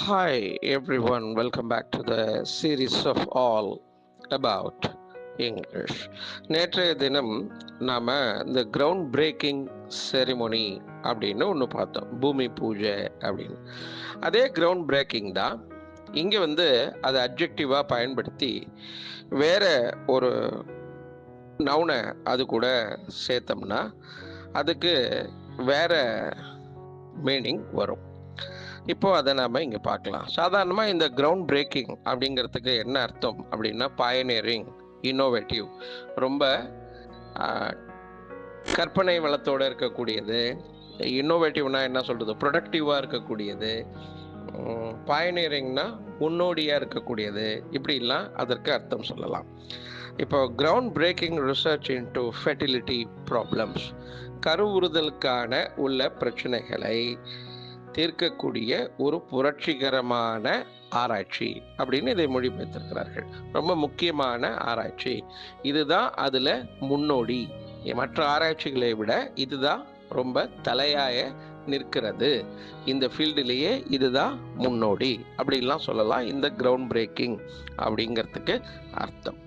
Hi everyone, welcome back to the series of all about English. நேற்றைய தினம் நாம் இந்த கிரவுண்ட் பிரேக்கிங் செரிமோனி அப்படின்னு ஒன்று பார்த்தோம், பூமி பூஜை அப்படின்னு. அதே கிரவுண்ட் பிரேக்கிங் தான் இங்கே அதை அட்ஜெக்டிவாக பயன்படுத்தி வேற ஒரு நவுனை அது கூட சேர்த்தோம்னா அதுக்கு வேற மீனிங் வரும். இப்போ அதை நாம் இங்கே பார்க்கலாம். சாதாரணமாக இந்த கிரவுண்ட் பிரேக்கிங் அப்படிங்கிறதுக்கு என்ன அர்த்தம் அப்படின்னா, பயனியரிங், இன்னோவேட்டிவ், ரொம்ப கற்பனை வளத்தோடு இருக்கக்கூடியது. இன்னோவேட்டிவ்னா என்ன சொல்கிறது, ப்ரொடக்டிவாக இருக்கக்கூடியது. பயனியரிங்னா முன்னோடியாக இருக்கக்கூடியது. இப்படிலாம் அதற்கு அர்த்தம் சொல்லலாம். இப்போ ground breaking research into fertility problems, கருவுறுதலுக்கான உள்ள பிரச்சனைகளை தீர்க்கக்கூடிய ஒரு புரட்சிகரமான ஆராய்ச்சி அப்படின்னு இதை மொழிபெயர்த்திருக்கிறார்கள். ரொம்ப முக்கியமான ஆராய்ச்சி இதுதான். அதில் முன்னோடி, மற்ற ஆராய்ச்சிகளை விட இதுதான் ரொம்ப தலையாய நிற்கிறது. இந்த ஃபீல்டிலேயே இதுதான் முன்னோடி அப்படின்லாம் சொல்லலாம் இந்த கிரவுண்ட் பிரேக்கிங் அப்படிங்கிறதுக்கு அர்த்தம்.